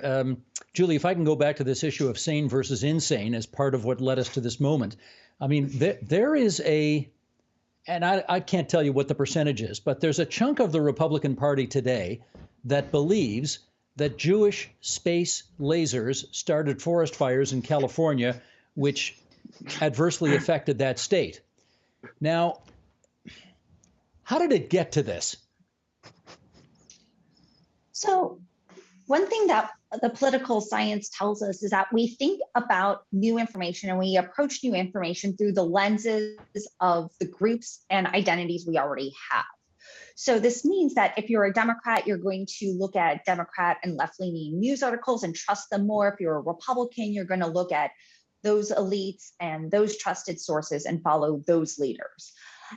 here, Julie, if I can go back to this issue of sane versus insane as part of what led us to this moment. I mean, there is and I can't tell you what the percentage is, but there's a chunk of the Republican Party today that believes that Jewish space lasers started forest fires in California, which adversely affected that state. Now, how did it get to this? So one thing that the political science tells us is that we think about new information and we approach new information through the lenses of the groups and identities we already have. So this means that if you're a Democrat, you're going to look at Democrat and left-leaning news articles and trust them more. If you're a Republican, you're going to look at those elites and those trusted sources and follow those leaders.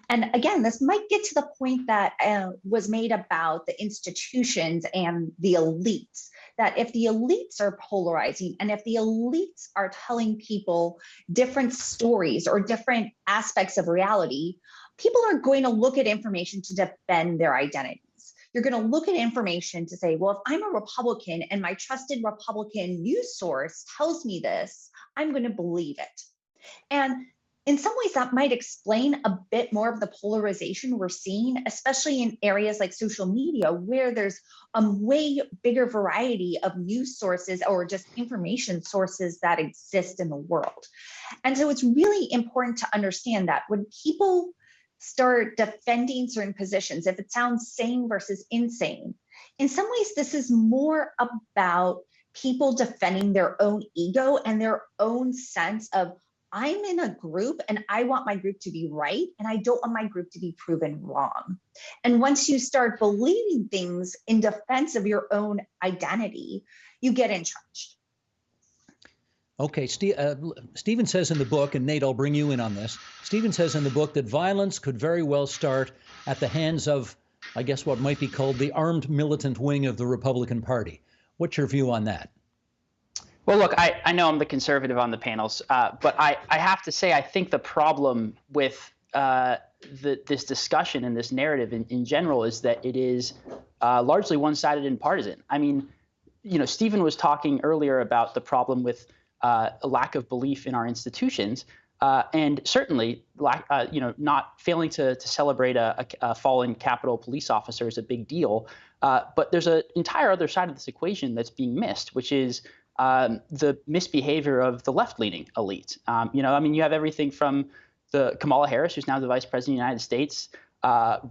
And again, this might get to the point that was made about the institutions and the elites, that if the elites are polarizing and if the elites are telling people different stories or different aspects of reality, people are going to look at information to defend their identities. You're going to look at information to say, well, if I'm a Republican and my trusted Republican news source tells me this, I'm going to believe it. And in some ways, that might explain a bit more of the polarization we're seeing, especially in areas like social media, where there's a way bigger variety of news sources or just information sources that exist in the world. And so it's really important to understand that when people start defending certain positions, if it sounds sane versus insane, in some ways, this is more about people defending their own ego and their own sense of, I'm in a group and I want my group to be right and I don't want my group to be proven wrong. And once you start believing things in defense of your own identity, you get entrenched. Okay, Stephen says in the book, and Nate, I'll bring you in on this. Stephen says in the book that violence could very well start at the hands of, I guess, what might be called the armed militant wing of the Republican Party. What's your view on that? Well, look, I know I'm the conservative on the panels, but I have to say I think the problem with this discussion and this narrative in general is that it is largely one-sided and partisan. I mean, you know, Stephen was talking earlier about the problem with a lack of belief in our institutions, and certainly, not failing to celebrate a fallen Capitol police officer is a big deal. But there's an entire other side of this equation that's being missed, which is the misbehavior of the left-leaning elite. You have everything from the Kamala Harris, who's now the vice president of the United States,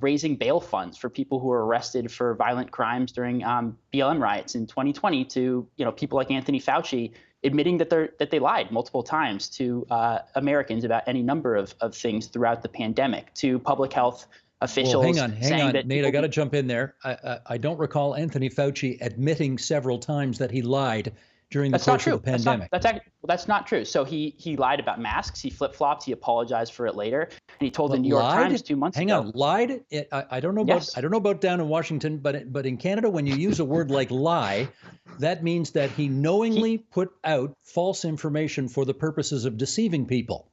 raising bail funds for people who were arrested for violent crimes during BLM riots in 2020, to people like Anthony Fauci admitting that they lied multiple times to Americans about any number of things throughout the pandemic, to public health officials. Well, hang on, Nate, I got to jump in there. I don't recall Anthony Fauci admitting several times that he lied during the course of the pandemic. That's not true. So he lied about masks. He flip-flopped. He apologized for it later, and he told the New York Times 2 months ago. Hang on, lied? I don't know about I don't know about down in Washington, but in Canada, when you use a word like lie, that means that he knowingly put out false information for the purposes of deceiving people.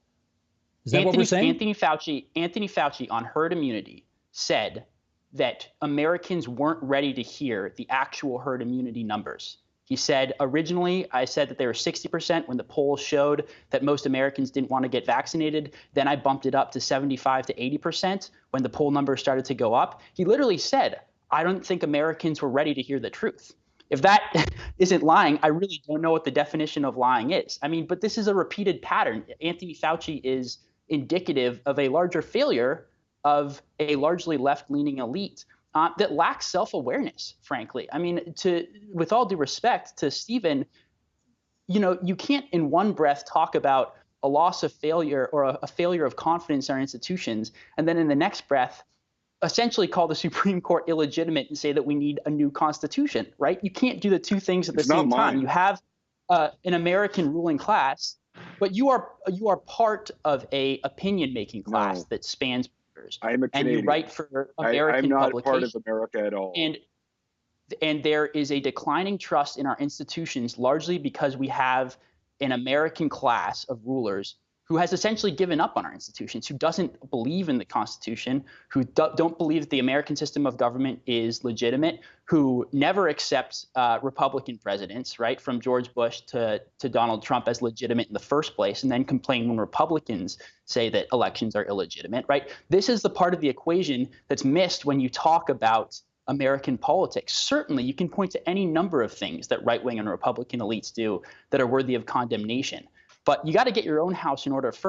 Is that what we're saying? Anthony Fauci on herd immunity said that Americans weren't ready to hear the actual herd immunity numbers. He said, originally, I said that they were 60% when the polls showed that most Americans didn't want to get vaccinated. Then I bumped it up to 75 to 80% when the poll numbers started to go up. He literally said, I don't think Americans were ready to hear the truth. If that isn't lying, I really don't know what the definition of lying is. I mean, but this is a repeated pattern. Anthony Fauci is indicative of a larger failure of a largely left-leaning elite that lacks self-awareness, frankly. I mean, with all due respect to Stephen, you can't in one breath talk about a loss of failure or a failure of confidence in our institutions, and then in the next breath, essentially call the Supreme Court illegitimate and say that we need a new constitution, right? You can't do the two things at the same time. You have an American ruling class, but you are part of a opinion-making class that spans. I'm a Canadian. And you write for American I'm not publications. part of America at all. And there is a declining trust in our institutions, largely because we have an American class of rulers who has essentially given up on our institutions, who doesn't believe in the Constitution, who don't believe that the American system of government is legitimate, who never accepts Republican presidents, right, from George Bush to Donald Trump as legitimate in the first place, and then complain when Republicans say that elections are illegitimate, right? This is the part of the equation that's missed when you talk about American politics. Certainly, you can point to any number of things that right-wing and Republican elites do that are worthy of condemnation. But you got to get your own house in order first.